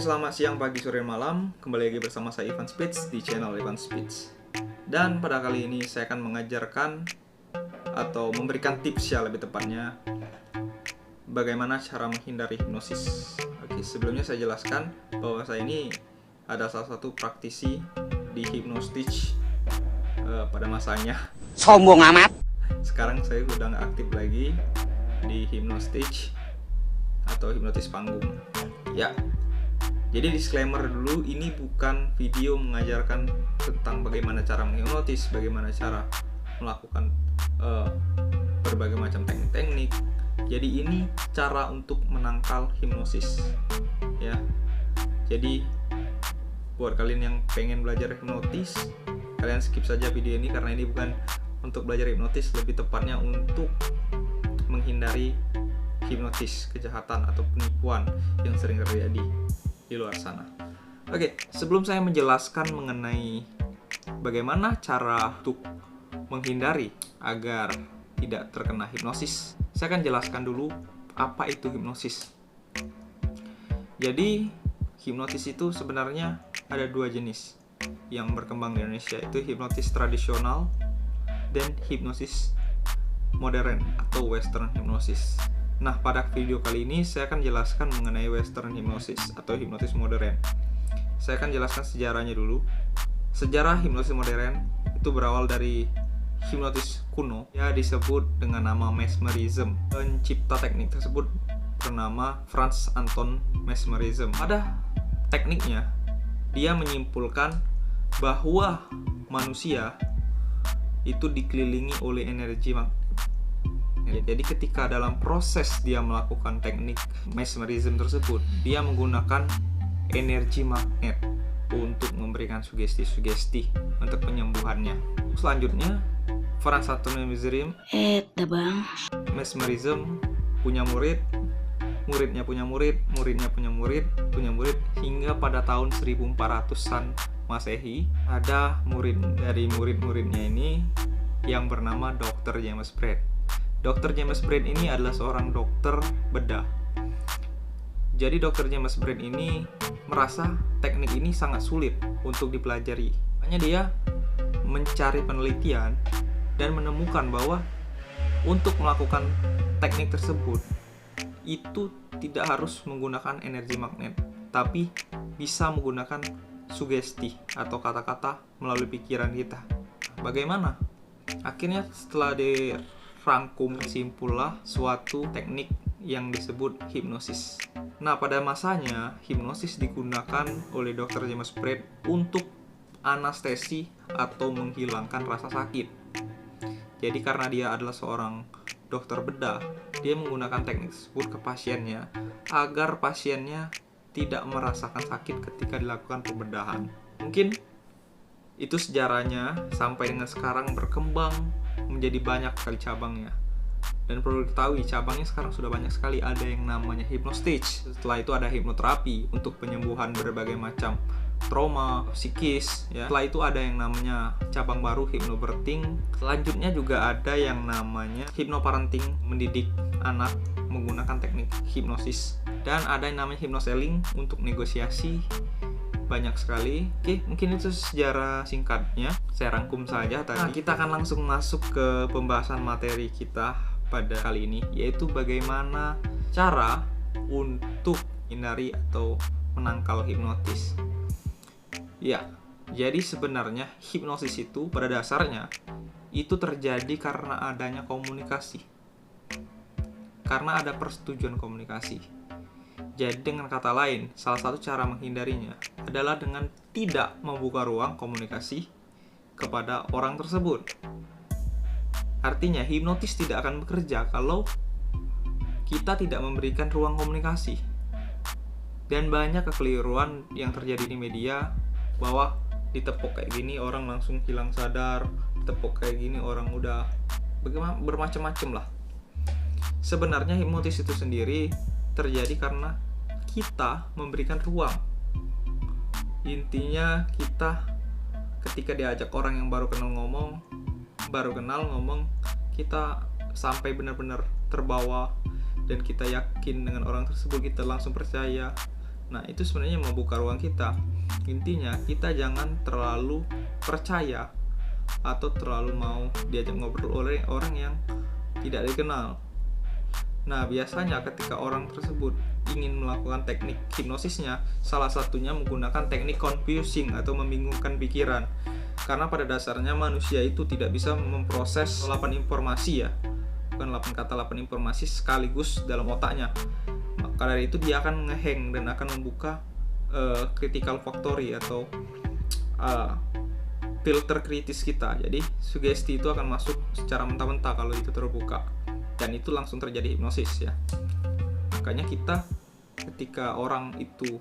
selamat siang, pagi, sore, malam. Kembali lagi bersama saya Ivan Spitz di channel Ivan Spitz. Dan pada kali ini saya akan mengajarkan atau memberikan tips ya lebih tepatnya bagaimana cara menghindari hipnosis. Oke, sebelumnya saya jelaskan bahwa saya ini ada salah satu praktisi di Hypnostage pada masanya. Sombong amat. Sekarang saya udah nggak aktif lagi di Hypnostage atau hipnotis panggung. Ya, jadi disclaimer dulu, ini bukan video mengajarkan tentang bagaimana cara menghipnotis, bagaimana cara melakukan berbagai macam teknik-teknik. Jadi ini cara untuk menangkal hipnosis, ya. Jadi buat kalian yang pengen belajar hipnotis, kalian skip saja video ini karena ini bukan untuk belajar hipnotis, lebih tepatnya untuk menghindari hipnotis, kejahatan atau penipuan yang sering terjadi di luar sana. Oke, sebelum saya menjelaskan mengenai bagaimana cara untuk menghindari agar tidak terkena hipnosis, saya akan jelaskan dulu apa itu hipnosis. Jadi, hipnotis itu sebenarnya ada dua jenis yang berkembang di Indonesia, itu hipnotis tradisional dan hipnosis modern atau western hypnosis. Nah, pada video kali ini saya akan jelaskan mengenai western hypnosis atau hipnotis modern. Saya akan jelaskan sejarahnya dulu. Sejarah hipnotis modern itu berawal dari hipnotis kuno, ya, disebut dengan nama mesmerism. Pencipta teknik tersebut bernama Franz Anton Mesmerism. Pada tekniknya, dia menyimpulkan bahwa manusia itu dikelilingi oleh energi magnetik. Jadi ketika dalam proses dia melakukan teknik mesmerism tersebut, dia menggunakan energi magnet untuk memberikan sugesti-sugesti untuk penyembuhannya. Selanjutnya, Franz Anton Mesmerism punya murid, muridnya punya murid, muridnya punya murid, punya murid, hingga pada tahun 1400-an Masehi ada murid dari murid-muridnya ini yang bernama Dr. James Braid. Dr. James Braid ini adalah seorang dokter bedah. Jadi Dr. James Braid ini merasa teknik ini sangat sulit untuk dipelajari. Makanya dia mencari penelitian dan menemukan bahwa untuk melakukan teknik tersebut itu tidak harus menggunakan energi magnet, tapi bisa menggunakan sugesti atau kata-kata melalui pikiran kita. Bagaimana? Akhirnya setelah dirangkum, simpullah suatu teknik yang disebut hipnosis. Nah, pada masanya hipnosis digunakan oleh Dr. James Braid untuk anestesi atau menghilangkan rasa sakit. Jadi karena dia adalah seorang dokter bedah, dia menggunakan teknik tersebut ke pasiennya agar pasiennya tidak merasakan sakit ketika dilakukan pembedahan. Mungkin itu sejarahnya sampai dengan sekarang berkembang menjadi banyak sekali cabangnya. Dan perlu diketahui, cabangnya sekarang sudah banyak sekali. Ada yang namanya Hypnostage. Setelah itu ada hipnoterapi untuk penyembuhan berbagai macam trauma psikis, ya. Setelah itu ada yang namanya cabang baru hypnobirthing. Selanjutnya juga ada yang namanya hypnoparenting, mendidik anak menggunakan teknik hipnosis. Dan ada yang namanya hypnoselling untuk negosiasi. Banyak sekali. Oke, mungkin itu sejarah singkatnya. Saya rangkum saja tadi. Nah, kita akan langsung masuk ke pembahasan materi kita pada kali ini, yaitu bagaimana cara untuk hindari atau menangkal hipnotis. Ya, jadi sebenarnya hipnosis itu pada dasarnya itu terjadi karena adanya komunikasi. Karena ada persetujuan komunikasi. Jadi dengan kata lain, salah satu cara menghindarinya adalah dengan tidak membuka ruang komunikasi kepada orang tersebut. Artinya, hipnotis tidak akan bekerja kalau kita tidak memberikan ruang komunikasi. Dan banyak kekeliruan yang terjadi di media, bahwa ditepuk kayak gini orang langsung hilang sadar, ditepuk kayak gini orang udah bermacam-macam lah. Sebenarnya hipnotis itu sendiri terjadi karena kita memberikan ruang. Intinya kita ketika diajak orang yang baru kenal ngomong, kita sampai benar-benar terbawa dan kita yakin dengan orang tersebut, kita langsung percaya. Nah, itu sebenarnya membuka ruang kita. Intinya, kita jangan terlalu percaya atau terlalu mau diajak ngobrol oleh orang yang tidak dikenal. Nah, biasanya ketika orang tersebut ingin melakukan teknik hipnosisnya, salah satunya menggunakan teknik confusing atau membingungkan pikiran. Karena pada dasarnya manusia itu tidak bisa memproses 8 informasi ya. Bukan 8 kata, 8 informasi sekaligus dalam otaknya. Maka dari itu dia akan ngehang dan akan membuka critical factory atau filter kritis kita. Jadi sugesti itu akan masuk secara mentah-mentah kalau itu terbuka, dan itu langsung terjadi hipnosis ya. Makanya kita ketika orang itu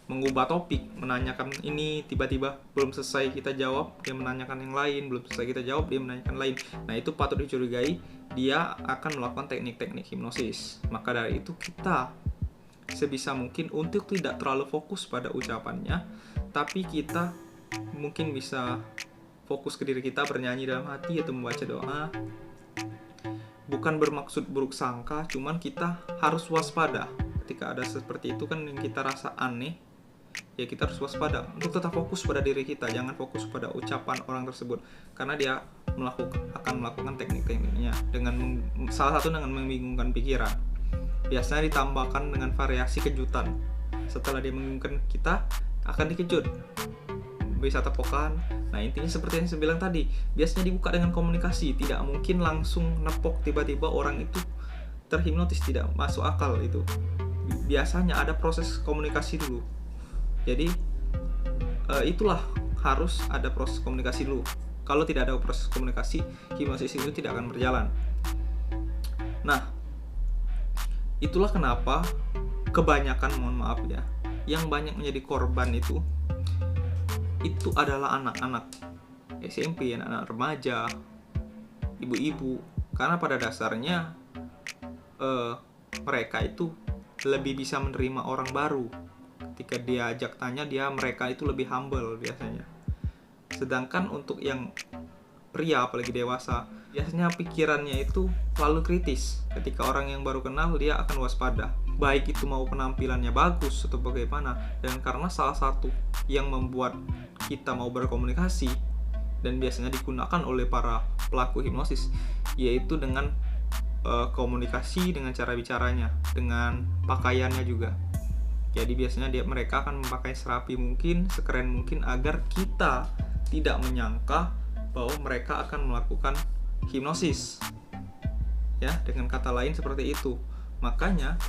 mengubah topik, menanyakan ini, tiba-tiba belum selesai kita jawab, dia menanyakan yang lain, belum selesai kita jawab, dia menanyakan lain. Nah, itu patut dicurigai, dia akan melakukan teknik-teknik hipnosis. Maka dari itu kita sebisa mungkin untuk tidak terlalu fokus pada ucapannya, tapi kita mungkin bisa fokus ke diri kita, bernyanyi dalam hati atau membaca doa. Bukan bermaksud buruk sangka, cuman kita harus waspada. Ketika ada seperti itu kan yang kita rasa aneh, ya kita harus waspada untuk tetap fokus pada diri kita, jangan fokus pada ucapan orang tersebut, karena dia akan melakukan teknik-tekniknya dengan salah satu dengan membingungkan pikiran. Biasanya ditambahkan dengan variasi kejutan. Setelah dia membingungkan kita, akan dikejut, bisa tepokan. Nah, intinya seperti yang saya bilang tadi, biasanya dibuka dengan komunikasi. Tidak mungkin langsung nepok tiba-tiba orang itu terhipnotis, tidak masuk akal itu. Biasanya ada proses komunikasi dulu. Jadi itulah, harus ada proses komunikasi dulu. Kalau tidak ada proses komunikasi, hipnosis itu tidak akan berjalan. Nah, itulah kenapa kebanyakan, mohon maaf ya, yang banyak menjadi korban itu adalah anak-anak SMP, anak-anak remaja, ibu-ibu. Karena pada dasarnya mereka itu lebih bisa menerima orang baru. Ketika diajak tanya, mereka itu lebih humble biasanya. Sedangkan untuk yang pria, apalagi dewasa, biasanya pikirannya itu selalu kritis. Ketika orang yang baru kenal, dia akan waspada, baik itu mau penampilannya bagus atau bagaimana. Dan karena salah satu yang membuat kita mau berkomunikasi dan biasanya digunakan oleh para pelaku hipnosis, yaitu dengan komunikasi, dengan cara bicaranya, dengan pakaiannya juga. Jadi biasanya mereka akan memakai serapi mungkin, sekeren mungkin, agar kita tidak menyangka bahwa mereka akan melakukan hipnosis. Ya, dengan kata lain seperti itu. Makanya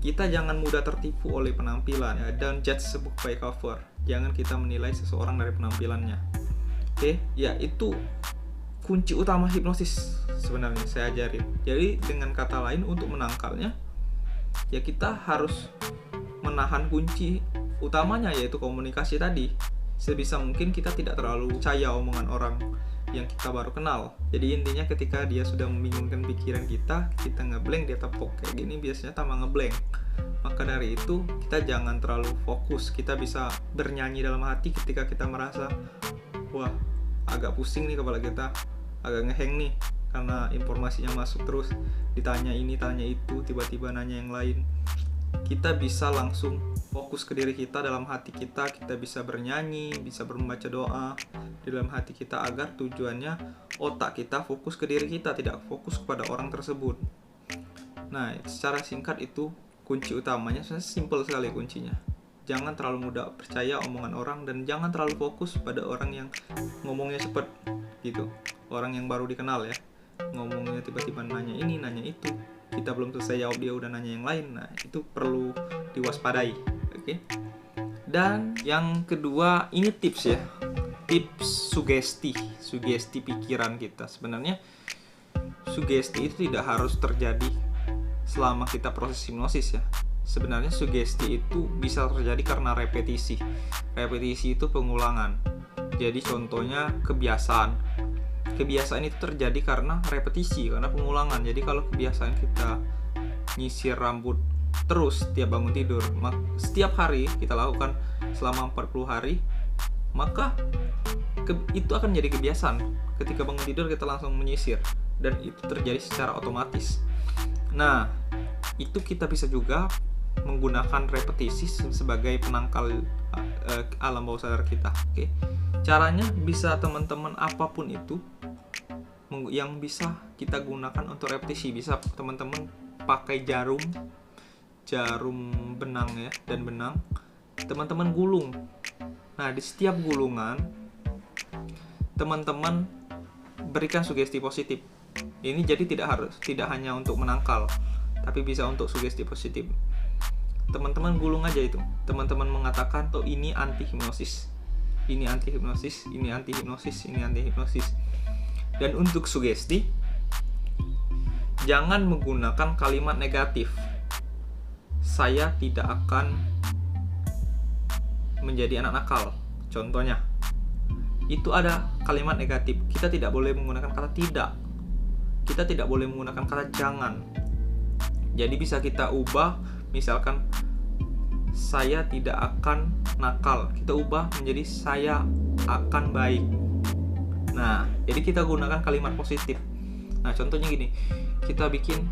kita jangan mudah tertipu oleh penampilan ya. Don't judge a book by cover. Jangan kita menilai seseorang dari penampilannya. Oke, ya itu kunci utama hipnosis sebenarnya saya ajarin. Jadi dengan kata lain, untuk menangkalnya ya kita harus menahan kunci utamanya, yaitu komunikasi tadi. Sebisa mungkin kita tidak terlalu percaya omongan orang yang kita baru kenal. Jadi intinya ketika dia sudah membingungkan pikiran kita ngeblank, dia tepok kayak gini, biasanya tambah ngeblank. Maka dari itu kita jangan terlalu fokus. Kita bisa bernyanyi dalam hati ketika kita merasa wah, agak pusing nih kepala kita, agak ngeheng nih karena informasinya masuk terus, ditanya ini, tanya itu, tiba-tiba nanya yang lain. Kita bisa langsung fokus ke diri kita, dalam hati kita bisa bernyanyi, bisa membaca doa di dalam hati kita, agar tujuannya otak kita fokus ke diri kita, tidak fokus kepada orang tersebut. Nah, secara singkat itu kunci utamanya, sebenarnya simple sekali kuncinya. Jangan terlalu mudah percaya omongan orang, dan jangan terlalu fokus pada orang yang ngomongnya cepet gitu. Orang yang baru dikenal ya, ngomongnya tiba-tiba nanya ini, nanya itu, kita belum selesai jawab dia udah nanya yang lain. Nah, itu perlu diwaspadai. Oke. Dan yang kedua, ini tips ya. Tips sugesti pikiran kita. Sebenarnya sugesti itu tidak harus terjadi selama kita proses hipnosis ya. Sebenarnya sugesti itu bisa terjadi karena repetisi. Repetisi itu pengulangan. Jadi contohnya kebiasaan. Kebiasaan itu terjadi karena repetisi, karena pengulangan. Jadi kalau kebiasaan kita nyisir rambut terus setiap bangun tidur, setiap hari kita lakukan selama 40 hari, maka itu akan jadi kebiasaan. Ketika bangun tidur kita langsung menyisir, dan itu terjadi secara otomatis. Nah, itu kita bisa juga menggunakan repetisi sebagai penangkal alam bawah sadar kita. Oke. Caranya bisa teman-teman apapun itu yang bisa kita gunakan untuk repetisi. Bisa teman-teman pakai jarum benang ya, dan benang teman-teman gulung. Nah, di setiap gulungan teman-teman berikan sugesti positif. Ini jadi tidak hanya untuk menangkal, tapi bisa untuk sugesti positif. Teman-teman gulung aja itu. Teman-teman mengatakan, "Tuh, ini anti hipnosis. Ini anti hipnosis, ini anti hipnosis, ini anti hipnosis." Dan untuk sugesti, jangan menggunakan kalimat negatif. Saya tidak akan menjadi anak nakal. Contohnya, itu ada kalimat negatif. Kita tidak boleh menggunakan kata tidak. Kita tidak boleh menggunakan kata jangan. Jadi bisa kita ubah, misalkan saya tidak akan nakal, kita ubah menjadi saya akan baik. Nah, jadi kita gunakan kalimat positif. Nah, contohnya gini, kita bikin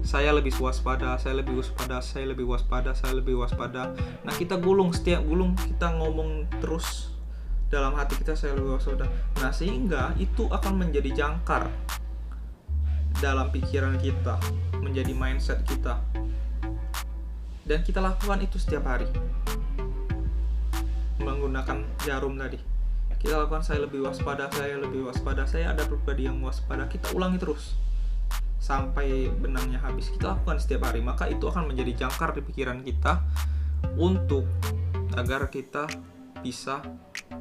saya lebih waspada, saya lebih waspada, saya lebih waspada, saya lebih waspada. Nah, kita gulung, setiap gulung kita ngomong terus dalam hati kita, saya lebih waspada. Nah, sehingga itu akan menjadi jangkar dalam pikiran kita, menjadi mindset kita. Dan kita lakukan itu setiap hari menggunakan jarum tadi. Kita lakukan saya lebih waspada, saya lebih waspada, saya ada pribadi yang waspada. Kita ulangi terus sampai benangnya habis. Kita lakukan setiap hari, maka itu akan menjadi jangkar di pikiran kita untuk agar kita bisa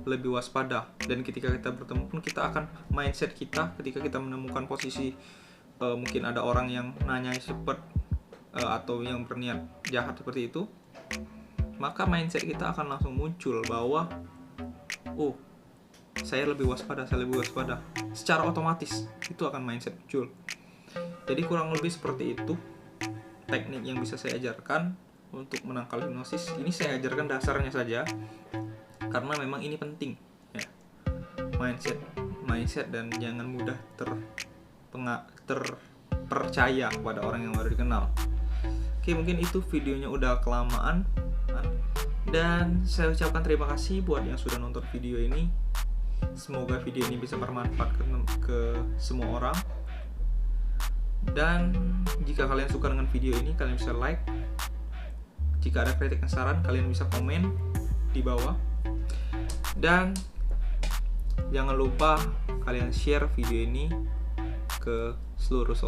lebih waspada. Dan ketika kita bertemu pun, kita akan mindset kita ketika kita menemukan posisi mungkin ada orang yang nanya cepat atau yang berniat jahat seperti itu, maka mindset kita akan langsung muncul bahwa oh, saya lebih waspada, saya lebih waspada. Secara otomatis itu akan mindset muncul. Jadi kurang lebih seperti itu teknik yang bisa saya ajarkan untuk menangkal hipnosis. Ini saya ajarkan dasarnya saja karena memang ini penting ya. Mindset dan jangan mudah terpercaya kepada orang yang baru dikenal. Oke, mungkin itu videonya udah kelamaan. Dan saya ucapkan terima kasih buat yang sudah nonton video ini. Semoga video ini bisa bermanfaat ke semua orang. Dan jika kalian suka dengan video ini, kalian bisa like. Jika ada kritik dan saran, kalian bisa komen di bawah. Dan jangan lupa kalian share video ini ke seluruh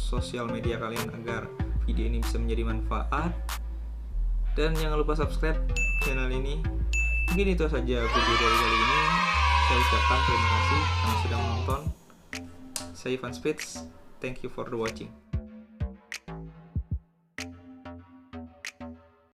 sosial media kalian agar video ini bisa menjadi manfaat. Dan jangan lupa subscribe channel ini. Mungkin itu saja video dari kali ini. Saya ucapkan terima kasih karena sudah menonton. Saya Ivan Spitz. Thank you for the watching.